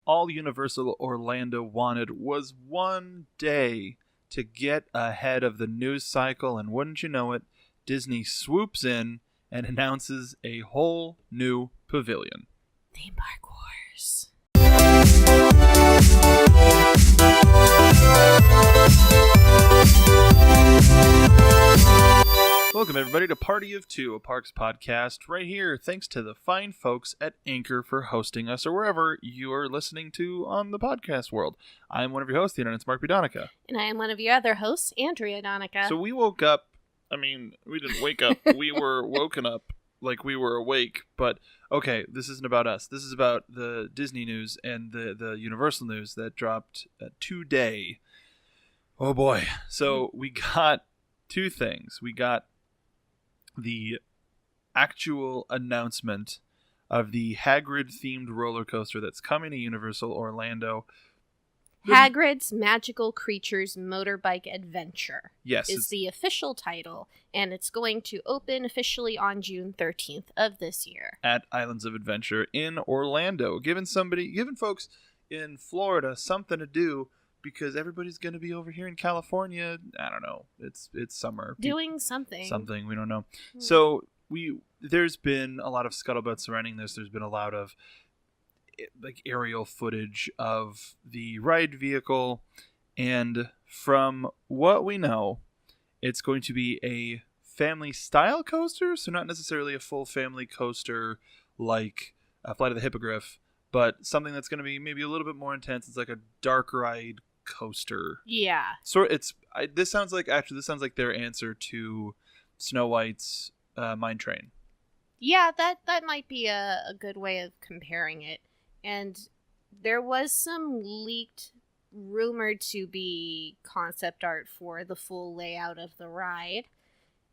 all Universal Orlando wanted was one day to get ahead of the news cycle, and wouldn't you know it, Disney swoops in and announces a whole new pavilion. Theme Park Wars. Welcome, everybody, to Party of Two, a Parks podcast right here. Thanks to the fine folks at Anchor for hosting us, or wherever you are listening to on the podcast world. I'm one of your hosts, the internet's Mark B. Donica. And I am one of your other hosts, Andrea Donica. So we woke up, we didn't wake up. We were woken up like we were awake. But, okay, this isn't about us. This is about the Disney news and the Universal news that dropped today. Oh, boy. So we got two things. We got the actual announcement of the Hagrid-themed roller coaster that's coming to Universal Orlando. Hagrid's Magical Creatures Motorbike Adventure. Yes. Is the official title, and it's going to open officially on June 13th of this year. At Islands of Adventure in Orlando. Giving folks in Florida something to do, because everybody's going to be over here in California. I don't know. It's summer. Doing something. Something. We don't know. So there's been a lot of scuttlebutt surrounding this. There's been a lot of aerial footage of the ride vehicle. And from what we know, it's going to be a family style coaster. So not necessarily a full family coaster like Flight of the Hippogriff, but something that's going to be maybe a little bit more intense. It's like a dark ride coaster. Yeah. So this sounds like their answer to Snow White's Mine Train. Yeah, that might be a good way of comparing it. And there was some leaked, rumored to be concept art for the full layout of the ride.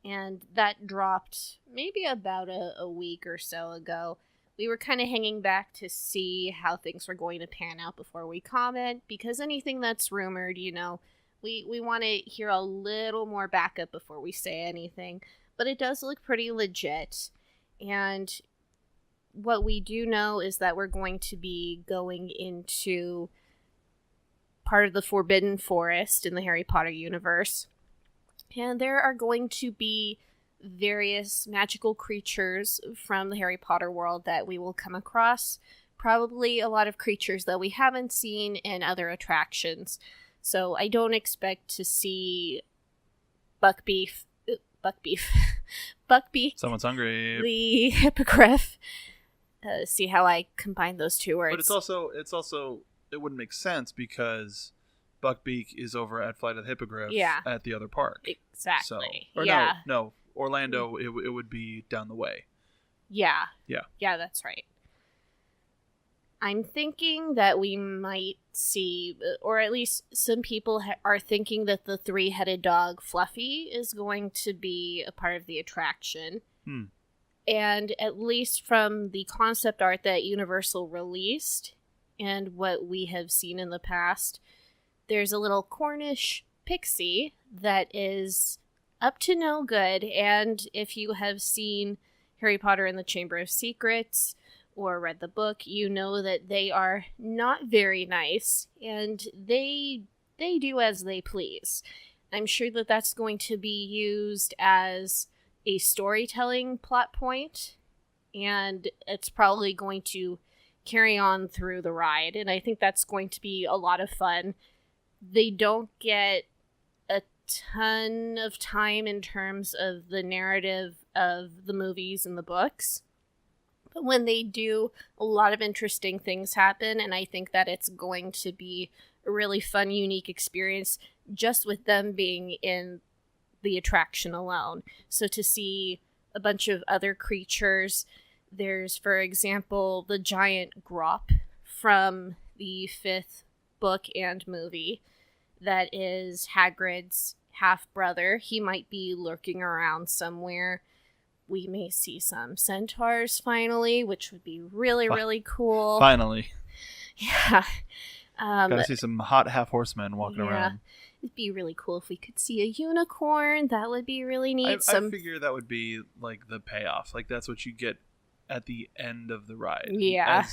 And that dropped maybe about a week or so ago. We were kind of hanging back to see how things were going to pan out before we comment, because anything that's rumored, we want to hear a little more backup before we say anything. But it does look pretty legit. And what we do know is that we're going to be going into part of the Forbidden Forest in the Harry Potter universe. And there are going to be various magical creatures from the Harry Potter world that we will come across. Probably a lot of creatures that we haven't seen in other attractions. So I don't expect to see Buckbeak. Someone's hungry. The Hippogriff. See how I combine those two words. But it's also it wouldn't make sense because Buckbeak is over at Flight of the Hippogriff at the other park. Exactly. No. Orlando, it would be down the way. Yeah, that's right. I'm thinking that we might see, or at least some people are thinking that the three-headed dog Fluffy is going to be a part of the attraction. And at least from the concept art that Universal released and what we have seen in the past, there's a little Cornish pixie that is up to no good. And if you have seen Harry Potter and the Chamber of Secrets or read the book, you know that they are not very nice, and they do as they please. I'm sure that that's going to be used as a storytelling plot point, and it's probably going to carry on through the ride, and I think that's going to be a lot of fun. They don't get a ton of time in terms of the narrative of the movies and the books, but when they do, a lot of interesting things happen, and I think that it's going to be a really fun, unique experience just with them being in the attraction alone. So to see a bunch of other creatures, there's, for example, the giant Grop from the 5th book and movie that is Hagrid's half-brother. He might be lurking around somewhere. We may see some centaurs finally, which would be really, really cool. Finally. Yeah. Gotta see some hot half-horsemen walking around. It'd be really cool if we could see a unicorn. That would be really neat. I figure that would be like the payoff. Like that's what you get at the end of the ride. Yeah.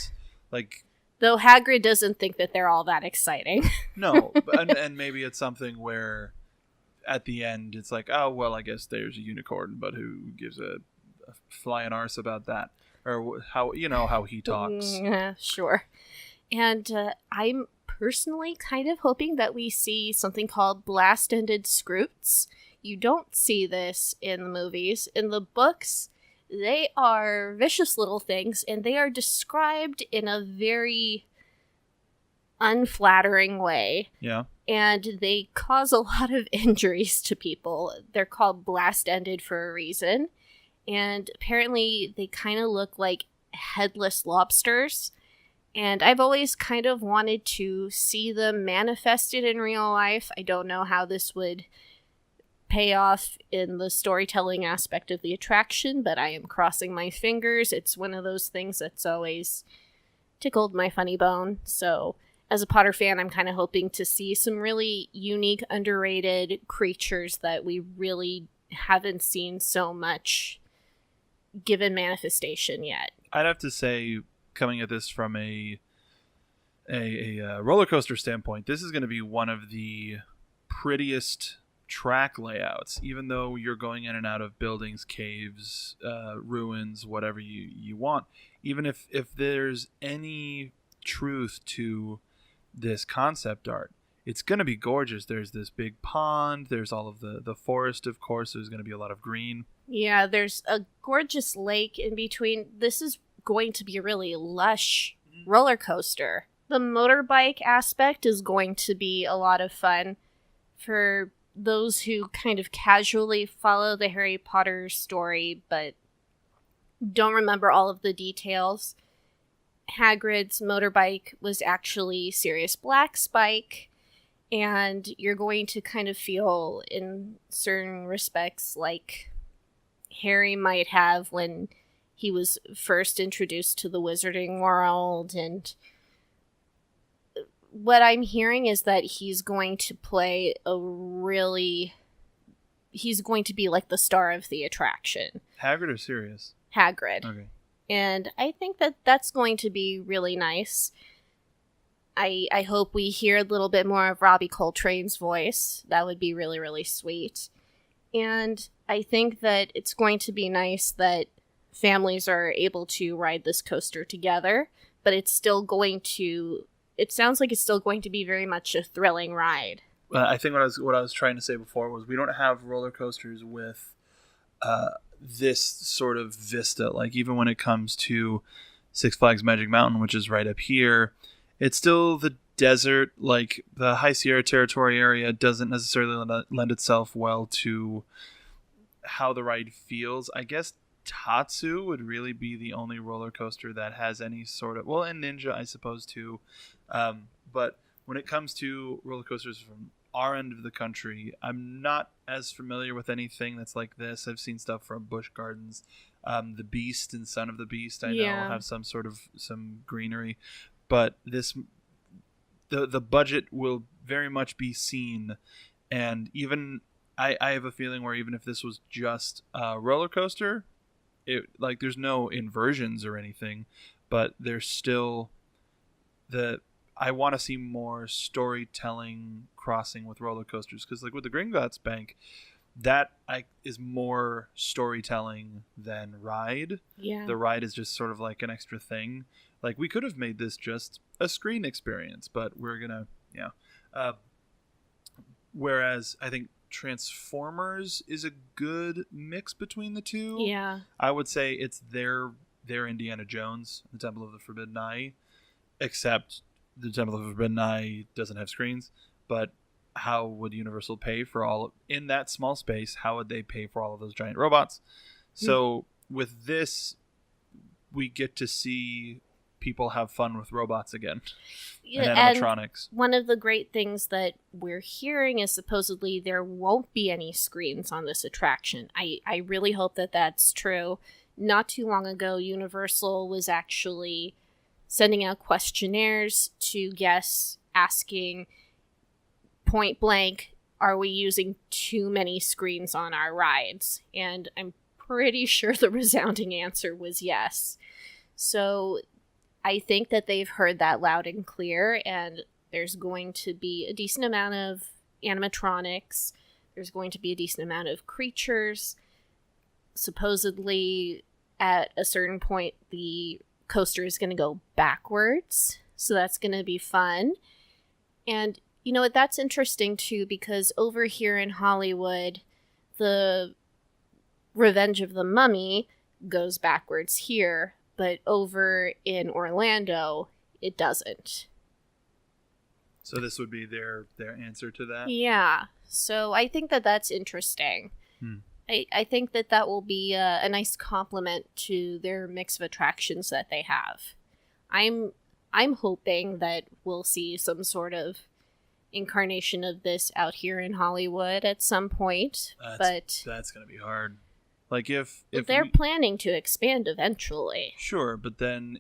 Though Hagrid doesn't think that they're all that exciting. No, and maybe it's something where at the end it's like, oh, well, I guess there's a unicorn, but who gives a flying arse about that? Or how he talks. Sure. And I'm personally kind of hoping that we see something called blast-ended scroots. You don't see this in the movies. In the books, they are vicious little things, and they are described in a very unflattering way. Yeah. And they cause a lot of injuries to people. They're called blast-ended for a reason. And apparently they kind of look like headless lobsters. And I've always kind of wanted to see them manifested in real life. I don't know how this would pay off in the storytelling aspect of the attraction, but I am crossing my fingers. It's one of those things that's always tickled my funny bone. So as a Potter fan, I'm kind of hoping to see some really unique, underrated creatures that we really haven't seen so much given manifestation yet. I'd have to say, coming at this from a roller coaster standpoint, this is going to be one of the prettiest track layouts, even though you're going in and out of buildings, caves, ruins, whatever you want. Even if there's any truth to this concept art, it's going to be gorgeous. There's this big pond, there's all of the forest, of course, there's going to be a lot of green. Yeah, there's a gorgeous lake in between. This is going to be a really lush roller coaster. The motorbike aspect is going to be a lot of fun for those who kind of casually follow the Harry Potter story but don't remember all of the details. Hagrid's motorbike was actually Sirius Black's bike, and you're going to kind of feel in certain respects like Harry might have when he was first introduced to the wizarding world. And what I'm hearing is that he's going to be like the star of the attraction. Hagrid or Sirius? Hagrid. Okay. And I think that that's going to be really nice. I hope we hear a little bit more of Robbie Coltrane's voice. That would be really, really sweet. And I think that it's going to be nice that families are able to ride this coaster together, but it sounds like it's still going to be very much a thrilling ride. I think what I was trying to say before was we don't have roller coasters with this sort of vista. Like, even when it comes to Six Flags Magic Mountain, which is right up here, it's still the desert. Like, the High Sierra Territory area doesn't necessarily lend itself well to how the ride feels. I guess Tatsu would really be the only roller coaster that has any sort of, well, and Ninja, I suppose, too. But when it comes to roller coasters from our end of the country, I'm not as familiar with anything that's like this. I've seen stuff from Busch Gardens. The Beast and Son of the Beast, I know, have some greenery. But the budget will very much be seen. And even I have a feeling where even if this was just a roller coaster, there's no inversions or anything, but there's still I want to see more storytelling crossing with roller coasters, because like with the Gringotts Bank, that is more storytelling than ride. Yeah. The ride is just sort of like an extra thing. Like, we could have made this just a screen experience, but we're gonna whereas I think Transformers is a good mix between the two. Yeah. I would say it's their Indiana Jones, the Temple of the Forbidden Eye, except the Temple of the Forbidden Eye doesn't have screens. But how would Universal pay for in that small space? How would they pay for all of those giant robots? So with this, we get to see people have fun with robots again. Yeah, and animatronics. And one of the great things that we're hearing is supposedly there won't be any screens on this attraction. I really hope that that's true. Not too long ago, Universal was actually sending out questionnaires to guests asking point blank, are we using too many screens on our rides? And I'm pretty sure the resounding answer was yes. So I think that they've heard that loud and clear, and there's going to be a decent amount of animatronics. There's going to be a decent amount of creatures. Supposedly, at a certain point, the coaster is going to go backwards, so that's going to be fun. And you know what, that's interesting too, because over here in Hollywood, the Revenge of the Mummy goes backwards here, but over in Orlando, it doesn't. So this would be their answer to that? Yeah. So I think that that's interesting. I think that that will be a nice complement to their mix of attractions that they have. I'm hoping that we'll see some sort of incarnation of this out here in Hollywood at some point. But that's going to be hard. Like if they're planning to expand eventually. Sure, but then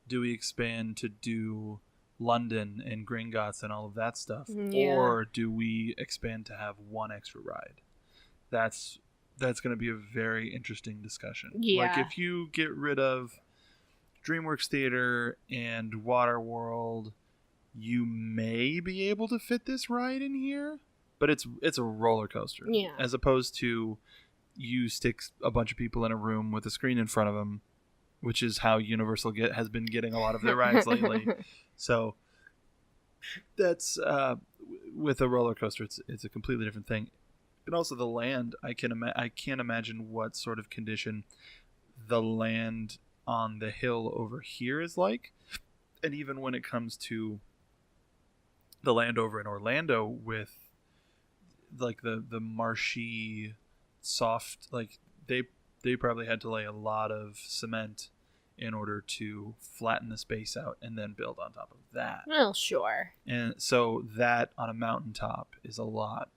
do we expand to do London and Gringotts and all of that stuff, or do we expand to have one extra ride? That's going to be a very interesting discussion. Yeah. Like if you get rid of DreamWorks Theater and Waterworld, you may be able to fit this ride in here, but it's a roller coaster. Yeah. As opposed to you stick a bunch of people in a room with a screen in front of them, which is how Universal has been getting a lot of their rides lately. So that's with a roller coaster, it's a completely different thing. And also the land, I can't imagine what sort of condition the land on the hill over here is like. And even when it comes to the land over in Orlando with like the marshy soft, like they probably had to lay a lot of cement in order to flatten the space out and then build on top of that. Well, sure. And so that on a mountaintop is a lot.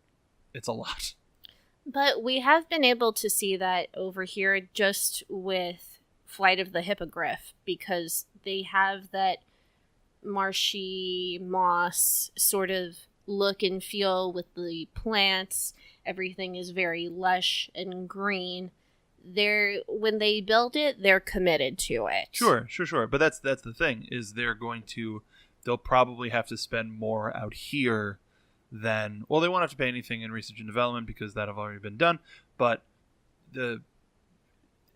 It's a lot. But we have been able to see that over here just with Flight of the Hippogriff, because they have that marshy moss sort of look and feel with the plants. Everything is very lush and green. When they build it, they're committed to it. Sure. But that's the thing, is they'll probably have to spend more out here than, well, they won't have to pay anything in research and development because that have already been done, but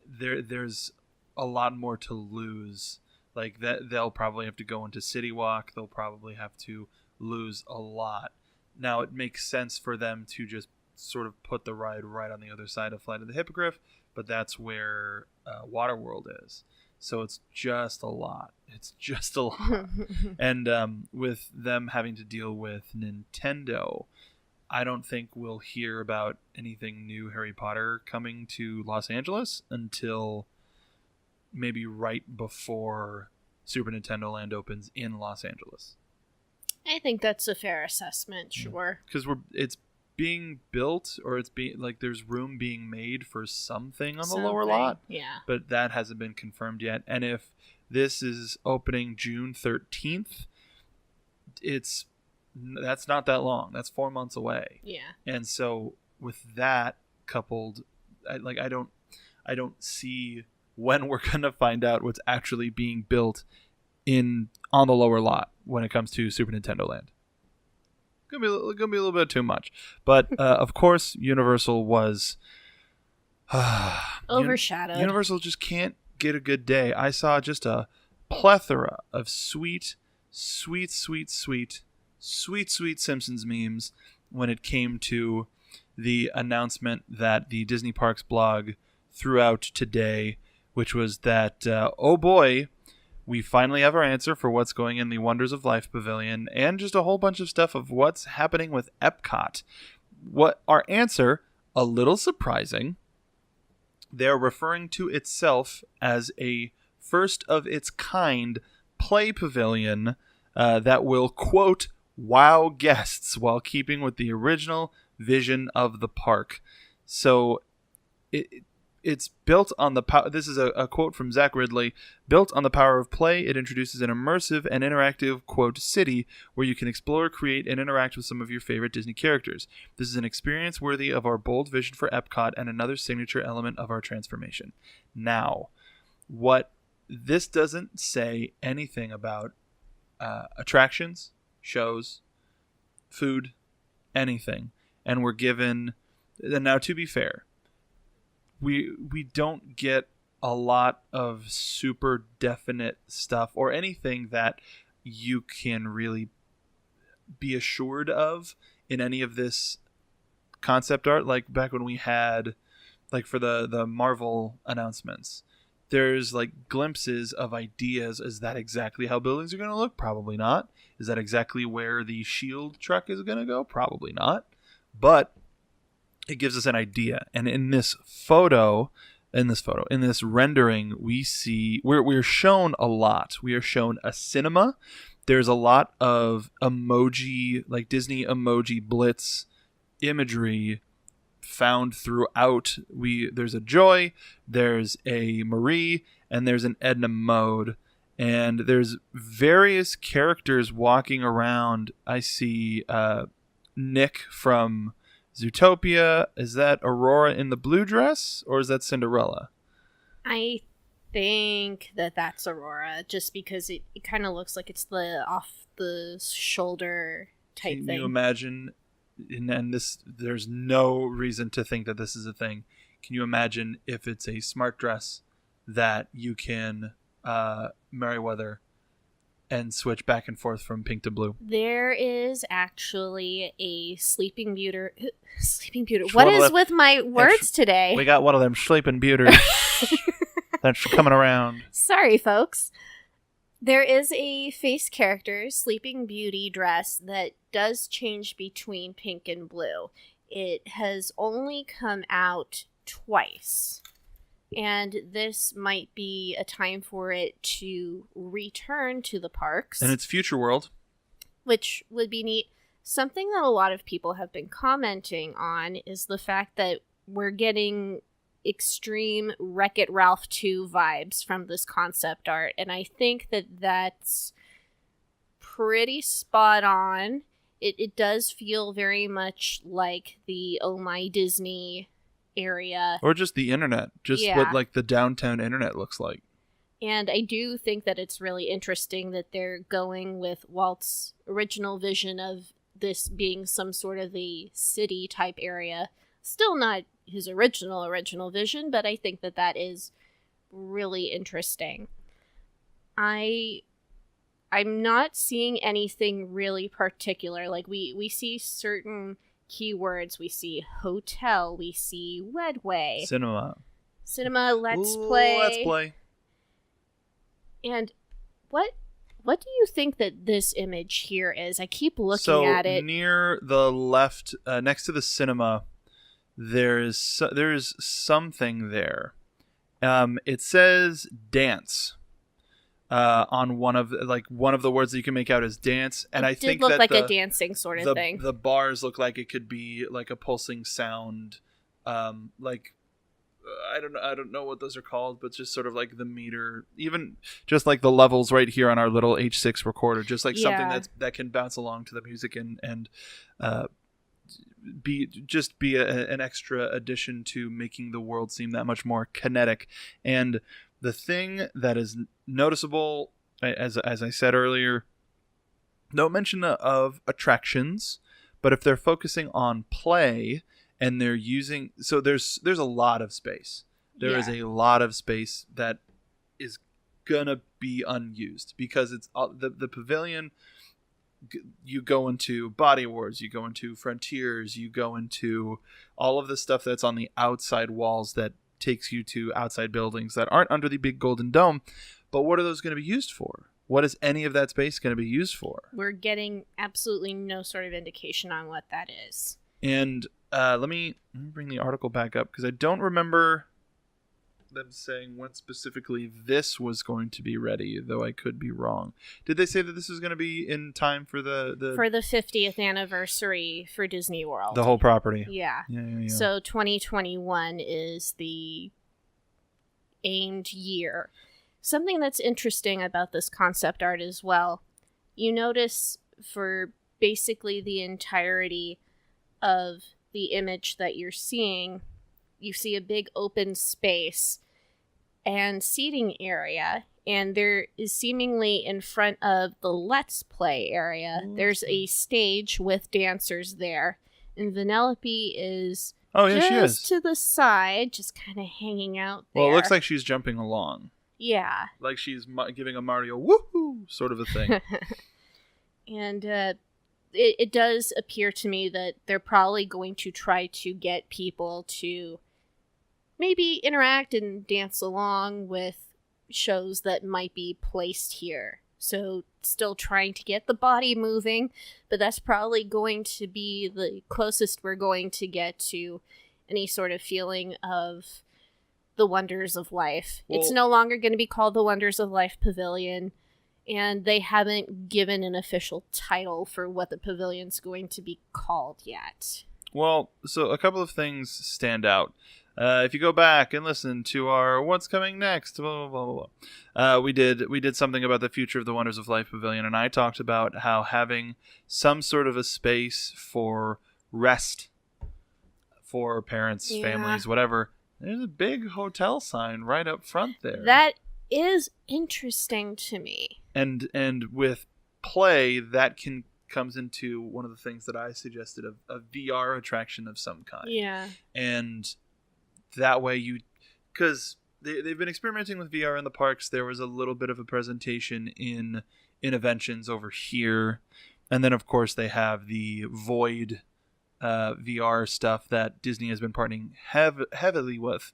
there's a lot more to lose. Like that, they'll probably have to go into City Walk. They'll probably have to lose a lot. Now, it makes sense for them to just sort of put the ride right on the other side of Flight of the Hippogriff, but that's where Waterworld is. So it's just a lot. And with them having to deal with Nintendo, I don't think we'll hear about anything new Harry Potter coming to Los Angeles until maybe right before Super Nintendo Land opens in Los Angeles. I think that's a fair assessment, sure. Because it's being built, or it's being like there's room being made for something on the lower lot. Yeah. But that hasn't been confirmed yet. And if this is opening June 13th, that's not that long. That's 4 months away. Yeah. And so with that coupled, I don't see when we're going to find out what's actually being built on the lower lot when it comes to Super Nintendo Land. Gonna be a little bit too much, but of course, Universal was overshadowed. Universal just can't get a good day. I saw just a plethora of sweet Simpsons memes when it came to the announcement that the Disney Parks blog threw out today, which was that oh boy, we finally have our answer for what's going in the Wonders of Life Pavilion, and just a whole bunch of stuff of what's happening with Epcot. What our answer, a little surprising, they're referring to itself as a first of its kind play pavilion that will, quote, wow guests while keeping with the original vision of the park. So it's built on the power. This is a quote from Zach Ridley. Built on the power of play, it introduces an immersive and interactive, quote, city where you can explore, create, and interact with some of your favorite Disney characters. This is an experience worthy of our bold vision for Epcot and another signature element of our transformation. Now, what this doesn't say anything about attractions, shows, food, anything. And we're given, and now to be fair, we don't get a lot of super definite stuff or anything that you can really be assured of in any of this concept art. Like back when we had, like for the Marvel announcements, there's like glimpses of ideas. Is that exactly how buildings are going to look? Probably not. Is that exactly where the shield truck is going to go? Probably not. But it gives us an idea. And in this rendering, we're shown a lot. We are shown a cinema. There's a lot of emoji, like Disney emoji blitz imagery found throughout. There's a Joy, there's a Marie, and there's an Edna mode. And there's various characters walking around. I see Nick from Zootopia. Is that Aurora in the blue dress, or is that Cinderella? I think that's Aurora, just because it kind of looks like it's the off the shoulder type thing. Can you imagine? And this, there's no reason to think that this is a thing. Can you imagine if it's a smart dress that you can Merryweather and switch back and forth from pink to blue? There is actually a Sleeping Beauty. What is with my words today? We got one of them Sleeping Beauties that's coming around. Sorry, folks. There is a face character, Sleeping Beauty dress that does change between pink and blue. It has only come out twice. And this might be a time for it to return to the parks. And it's Future World. Which would be neat. Something that a lot of people have been commenting on is the fact that we're getting extreme Wreck-It Ralph 2 vibes from this concept art. And I think that that's pretty spot on. It does feel very much like the Oh My Disney area, or just the internet, what like the downtown internet looks like. And I do think that it's really interesting that they're going with Walt's original vision of this being some sort of the city type area. Still not his original vision, but I think that is really interesting. I'm not seeing anything really particular. Like we see certain keywords. We see hotel. We see Wedway. Cinema. Let's play. And what do you think that this image here is? I keep looking at it. So near the left, next to the cinema, there is something there. It says dance. On one of the words that you can make out is dance, and I think that like a dancing sort of thing. The bars look like it could be like a pulsing sound, like I don't know what those are called, but just sort of like the meter, even just like the levels right here on our little H6 recorder, just like something that can bounce along to the music and be an extra addition to making the world seem that much more kinetic. And the thing that is noticeable, as I said earlier, no mention of attractions, but if they're focusing on play and they're using, so there's a lot of space. There is a lot of space that is gonna be unused because it's the pavilion. You go into Body Wars, you go into Frontiers, you go into all of the stuff that's on the outside walls that takes you to outside buildings that aren't under the big golden dome. But what are those going to be used for? What is any of that space going to be used for? We're getting absolutely no sort of indication on what that is. And let me bring the article back up because I don't remember them saying when specifically this was going to be ready, though I could be wrong. Did they say that this was going to be in time for the 50th anniversary for Disney World? The whole property. Yeah. So 2021 is the aimed year. Something that's interesting about this concept art as well, you notice for basically the entirety of the image that you're seeing, you see a big open space and seating area, and there is seemingly in front of the Let's Play area, there's a stage with dancers there. And Vanellope is she is. to the side, just kind of hanging out there. Well, it looks like she's jumping along. Yeah. Like she's giving a Mario woohoo sort of a thing. And it does appear to me that they're probably going to try to get people to maybe interact and dance along with shows that might be placed here. So still trying to get the body moving, but that's probably going to be the closest we're going to get to any sort of feeling of the Wonders of Life. Well, it's no longer going to be called the Wonders of Life Pavilion, and they haven't given an official title for what the pavilion's going to be called yet. Well, so a couple of things stand out. If you go back and listen to our What's Coming Next, blah, blah, blah, blah, we did something about the future of the Wonders of Life Pavilion, and I talked about how having some sort of a space for rest for parents, families, whatever. There's a big hotel sign right up front there. That is interesting to me. And with play, that comes into one of the things that I suggested, a VR attraction of some kind. Yeah. And that way because they've been experimenting with VR in the parks. There was a little bit of a presentation in Innoventions over here. And then, of course, they have the Void VR stuff that Disney has been partnering heavily with.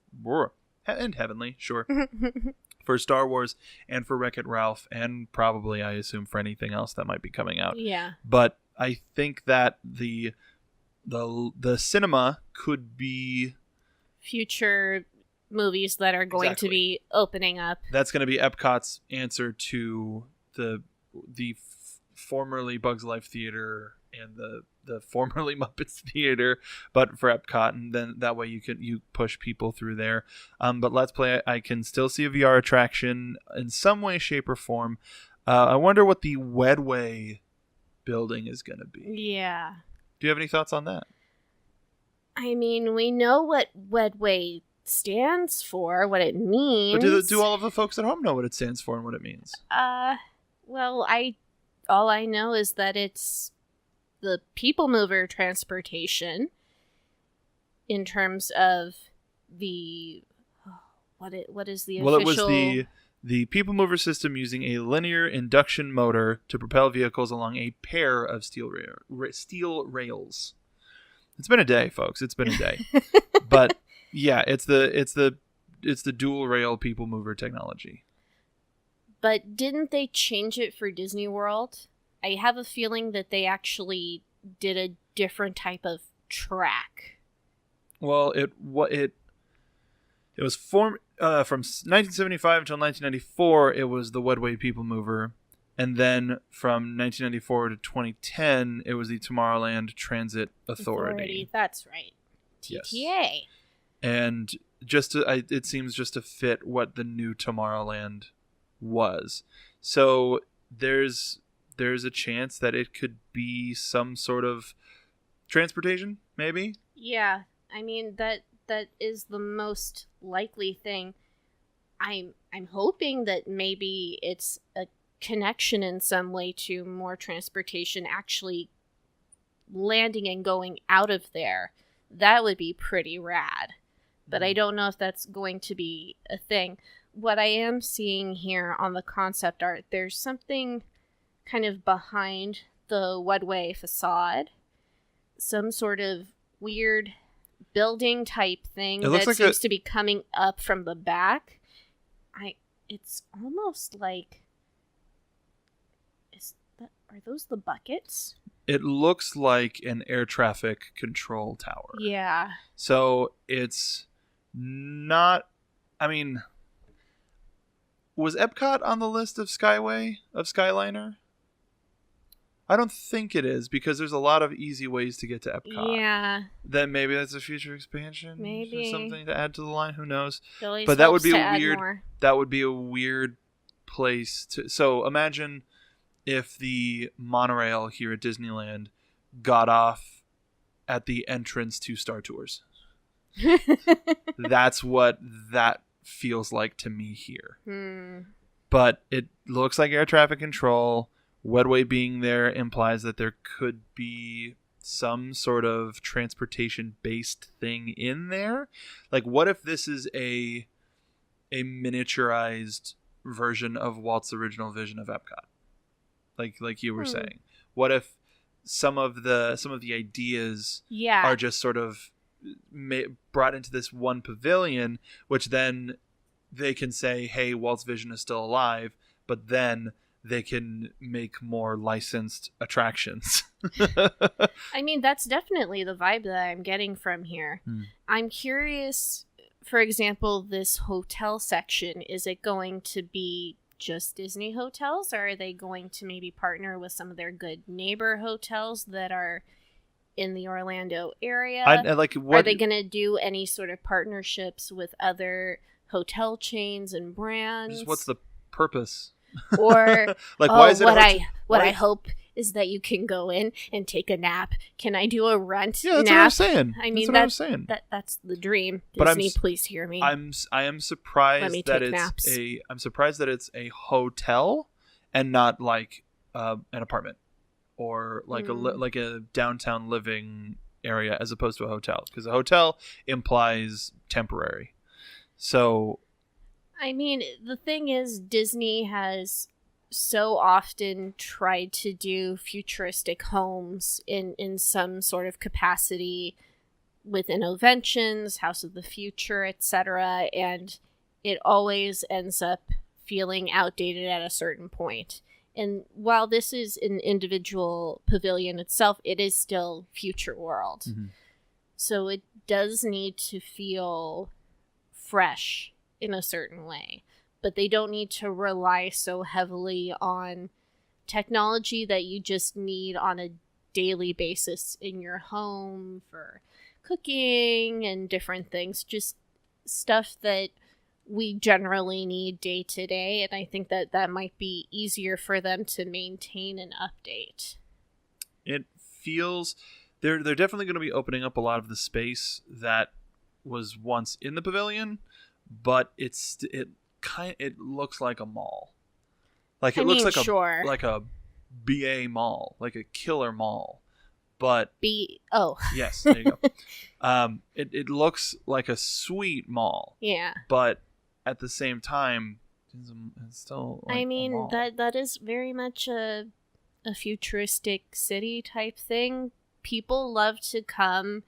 And heavenly, sure. For Star Wars and for Wreck-It Ralph, and probably, I assume, for anything else that might be coming out. Yeah. But I think that the cinema could be future movies that are going to be opening up. That's going to be Epcot's answer to the formerly Bugs Life Theater and the formerly Muppets Theater, but for Epcot, and then that way you push people through there. But Let's Play, I can still see a VR attraction in some way, shape, or form. I wonder what the Wedway building is going to be. Yeah. Do you have any thoughts on that? I mean, we know what Wedway stands for, what it means. But do all of the folks at home know what it stands for and what it means? Well, all I know is that it's the people mover transportation in terms of the what is the official... Well, it was the people mover system using a linear induction motor to propel vehicles along a pair of steel rails. It's been a day, folks. It's been a day. But yeah, it's the dual rail people mover technology. But didn't they change it for Disney World? I have a feeling that they actually did a different type of track. Well, it was formed from 1975 until 1994. It was the Wedway people mover. And then from 1994 to 2010, it was the Tomorrowland Transit Authority. That's right. TTA. Yes. And it seems just to fit what the new Tomorrowland was. So there's a chance that it could be some sort of transportation, maybe? Yeah. I mean, that is the most likely thing. I'm hoping that maybe it's a connection in some way to more transportation actually landing and going out of there. That would be pretty rad. But I don't know if that's going to be a thing. What I am seeing here on the concept art, there's something kind of behind the Wedway facade. Some sort of weird building type thing that seems to be coming up from the back. It's almost like... Are those the buckets? It looks like an air traffic control tower. Yeah. So it's not... I mean... Was Epcot on the list of Skyliner? I don't think it is, because there's a lot of easy ways to get to Epcot. Yeah. Then maybe that's a future expansion. Maybe. Something to add to the line. Who knows? But that would be That would be a weird place to... So imagine if the monorail here at Disneyland got off at the entrance to Star Tours. That's what that feels like to me here. but it looks like air traffic control. Wedway being there implies that there could be some sort of transportation-based thing in there. Like, what if this is a miniaturized version of Walt's original vision of Epcot? Like you were saying, what if some of the ideas are just sort of brought into this one pavilion, which then they can say, hey, Walt's vision is still alive, but then they can make more licensed attractions. I mean, that's definitely the vibe that I'm getting from here. I'm curious, for example, this hotel section, is it going to be just Disney hotels, or are they going to maybe partner with some of their good neighbor hotels that are in the Orlando area? Are they going to do any sort of partnerships with other hotel chains and brands? Just what's the purpose? Or like, why is it I hope is that you can go in and take a nap. Can I do a runt nap? What I'm saying. I mean, that's what I'm saying. That's the dream. But Disney, please hear me. I am surprised I'm surprised that it's a hotel and not like an apartment or like like a downtown living area as opposed to a hotel, because a hotel implies temporary. So I mean, the thing is, Disney has so often tried to do futuristic homes in some sort of capacity with Innoventions, House of the Future, etc., and it always ends up feeling outdated at a certain point. And while this is an individual pavilion itself, it is still future world. Mm-hmm. So it does need to feel fresh in a certain way, but they don't need to rely so heavily on technology that you just need on a daily basis in your home for cooking and different things, just stuff that we generally need day to day. And I think that might be easier for them to maintain and update. It feels they're definitely going to be opening up a lot of the space that was once in the pavilion, but it looks like a mall. Like it looks like a BA mall, like a killer mall. But yes, there you go. It looks like a sweet mall. Yeah. But at the same time, it's still like I mean, a mall. that is very much a futuristic city type thing. People love to come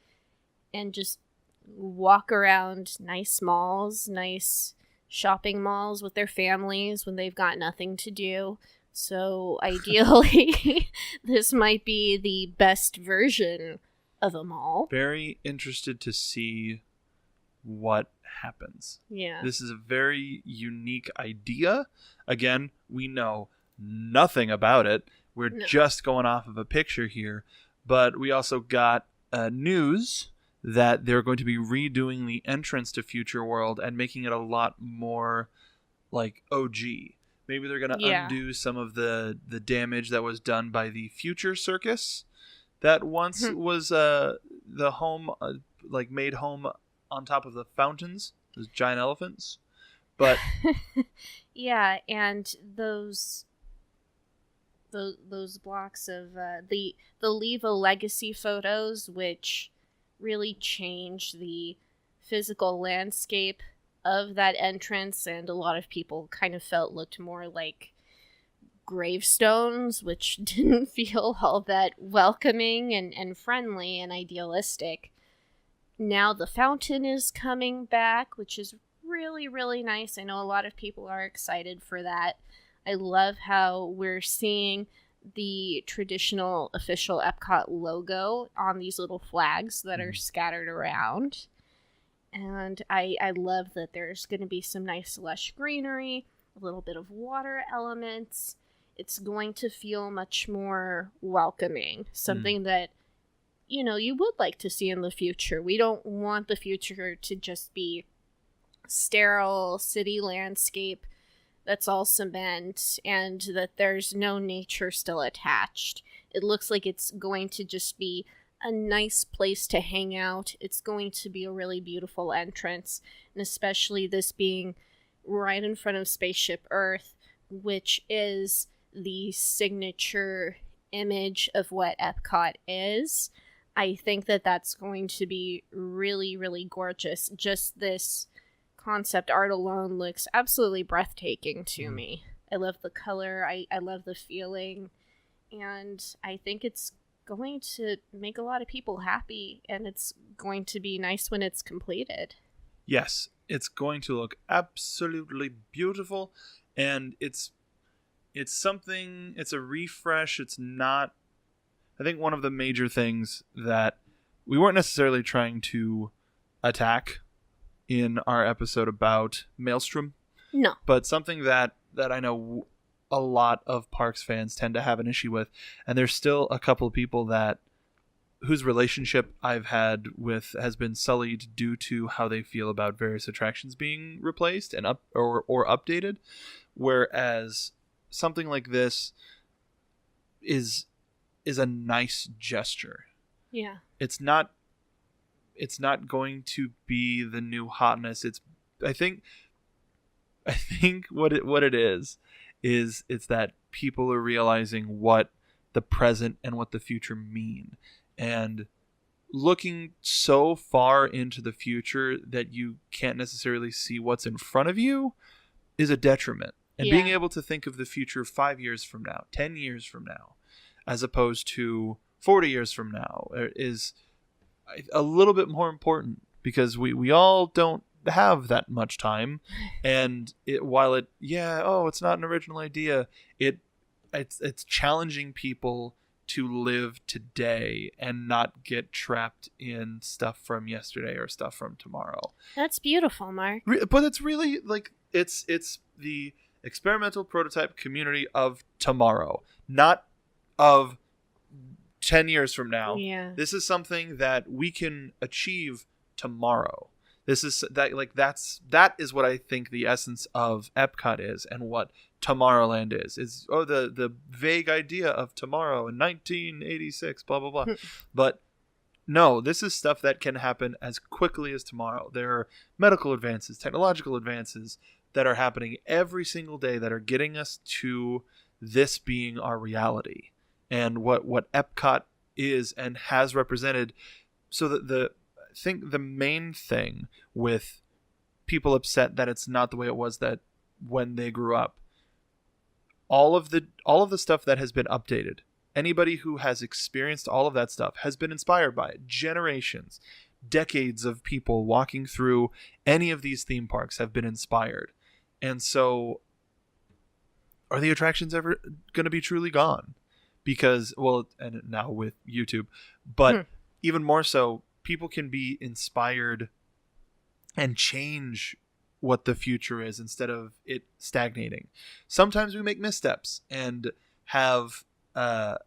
and just walk around nice malls, nice shopping malls with their families when they've got nothing to do. So ideally, this might be the best version of a mall. Very interested to see what happens. Yeah. This is a very unique idea. Again, we know nothing about it. We're just going off of a picture here. But we also got news that they're going to be redoing the entrance to Future World and making it a lot more like OG. Maybe they're going to undo some of the damage that was done by the Future Circus that once was the home, like made home on top of the fountains, those giant elephants. But yeah, and those blocks of the Leave a Legacy photos, which really changed the physical landscape of that entrance, and a lot of people kind of looked more like gravestones, which didn't feel all that welcoming and friendly and idealistic. Now the fountain is coming back, which is really, really nice. I know a lot of people are excited for that. I love how we're seeing the traditional official Epcot logo on these little flags that are scattered around. And I love that there's going to be some nice lush greenery, a little bit of water elements. It's going to feel much more welcoming. Something that, you would like to see in the future. We don't want the future to just be sterile city landscape that's all cement and that there's no nature still attached. It looks like it's going to just be a nice place to hang out. It's going to be a really beautiful entrance, and especially this being right in front of Spaceship Earth, which is the signature image of what Epcot is. I think that that's going to be really, really gorgeous. Just this concept art alone looks absolutely breathtaking to me. I love the color. I love the feeling. And I think it's going to make a lot of people happy, and it's going to be nice when it's completed. Yes, it's going to look absolutely beautiful, and it's something, it's a refresh. It's not, I think one of the major things that we weren't necessarily trying to attack in our episode about Maelstrom. No. But something that I know a lot of parks fans tend to have an issue with, and there's still a couple of people whose relationship I've had with has been sullied due to how they feel about various attractions being replaced and or updated, whereas something like this is a nice gesture. Yeah. It's not going to be the new hotness. I think what it is it's that people are realizing what the present and what the future mean, and looking so far into the future that you can't necessarily see what's in front of you is a detriment. And being able to think of the future 5 years from now, 10 years from now, as opposed to 40 years from now is a little bit more important, because we all don't have that much time. And it's not an original idea, it's challenging people to live today and not get trapped in stuff from yesterday or stuff from tomorrow. That's beautiful, Mark. But it's really like it's the experimental prototype community of tomorrow, not of 10 years from now. Yeah. This is something that we can achieve tomorrow. This is that is what I think the essence of Epcot is, and what Tomorrowland is the vague idea of tomorrow in 1986, blah blah blah. But no, this is stuff that can happen as quickly as tomorrow. There are medical advances, technological advances that are happening every single day that are getting us to this being our reality, and what Epcot is and has represented. So that I think the main thing with people upset that it's not the way it was that when they grew up, all of the stuff that has been updated, anybody who has experienced all of that stuff has been inspired by it. Generations, decades of people walking through any of these theme parks have been inspired. And so are the attractions ever going to be truly gone? Because, and now with YouTube, but even more so, people can be inspired and change what the future is instead of it stagnating. Sometimes we make missteps and have all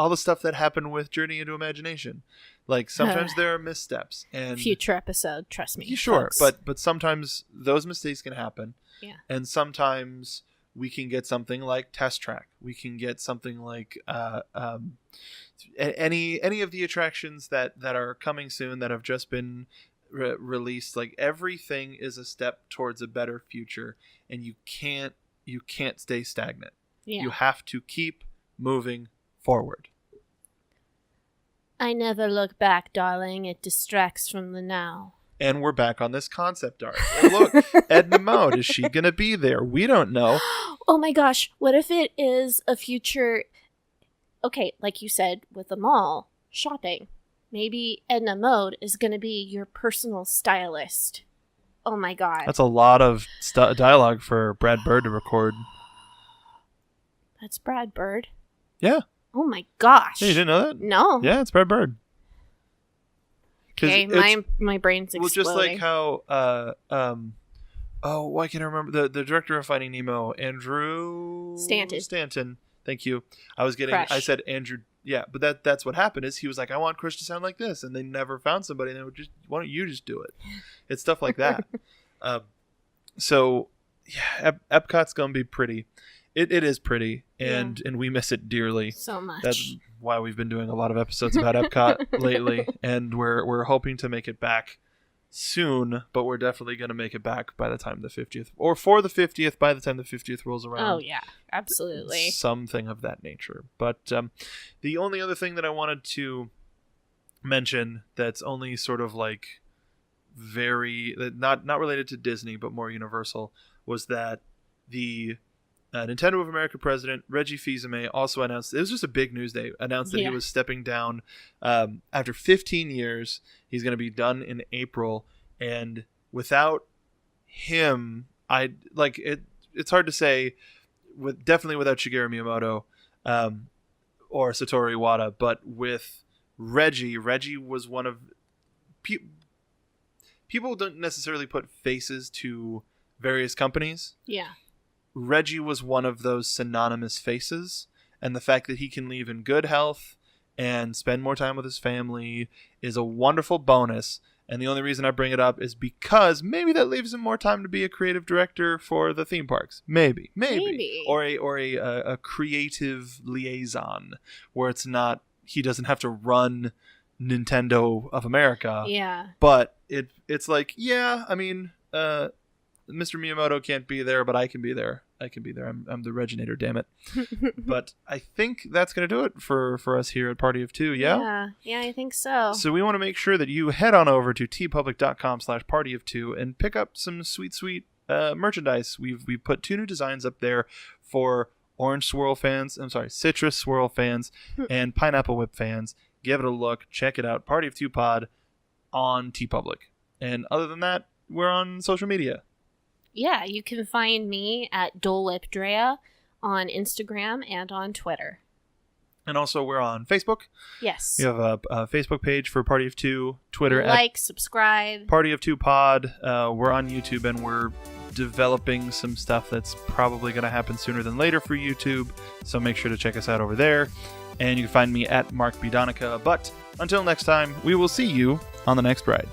the stuff that happened with Journey into Imagination. Like sometimes there are missteps, and future episode, trust me. Sure, but sometimes those mistakes can happen. Yeah. And sometimes we can get something like Test Track. We can get something like any of the attractions that are coming soon that have just been released. Like everything is a step towards a better future, and you can't stay stagnant. Yeah. You have to keep moving forward. I never look back, darling. It distracts from the now. And we're back on this concept art. And look, Edna Mode, is she going to be there? We don't know. Oh my gosh, what if it is a future... Okay, like you said, with the mall, shopping. Maybe Edna Mode is going to be your personal stylist. Oh my god. That's a lot of dialogue for Brad Bird to record. That's Brad Bird? Yeah. Oh my gosh. Hey, you didn't know that? No. Yeah, it's Brad Bird. Okay, my brain's exploding. Well, just like how, I can't remember the director of Finding Nemo, Andrew Stanton. Thank you. I said Andrew. Yeah, but that's what happened is he was like, I want Chris to sound like this, and they never found somebody, and they would why don't you just do it? It's stuff like that. So yeah, Epcot's gonna be pretty. It is pretty, and we miss it dearly. So much. That's why we've been doing a lot of episodes about Epcot lately, and we're hoping to make it back soon, but we're definitely going to make it back by the time the 50th, or for the 50th by the time the 50th rolls around. Oh yeah, absolutely. Something of that nature. But the only other thing that I wanted to mention that's only sort of like not related to Disney but more universal was that the Nintendo of America president Reggie Fils-Aimé also announced, it was just a big news day, announced that he was stepping down after 15 years. He's going to be done in April, and without him, it's hard to say, definitely without Shigeru Miyamoto or Satoru Iwata, but with Reggie was one of people don't necessarily put faces to various companies. Yeah. Reggie was one of those synonymous faces, and the fact that he can leave in good health and spend more time with his family is a wonderful bonus. And the only reason I bring it up is because maybe that leaves him more time to be a creative director for the theme parks. Maybe. Or a creative liaison where it's not, he doesn't have to run Nintendo of America. Yeah. But it's like, yeah, I mean, Mr. Miyamoto can't be there, but I can be there. I'm the Reginator, damn it. But I think that's going to do it for us here at Party of Two, yeah? Yeah, I think so. So we want to make sure that you head on over to tpublic.com/partyoftwo and pick up some sweet merchandise. We've put 2 new designs up there for Citrus Swirl fans and Pineapple Whip fans. Give it a look. Check it out. Party of Two Pod on TeePublic. And other than that, we're on social media. Yeah, you can find me at Dole Whip Drea on Instagram and on Twitter. And also, we're on Facebook. Yes. We have a Facebook page for Party of Two, Twitter subscribe. Party of Two Pod. We're on YouTube, and we're developing some stuff that's probably going to happen sooner than later for YouTube. So make sure to check us out over there. And you can find me at Mark B. Donica. But until next time, we will see you on the next ride.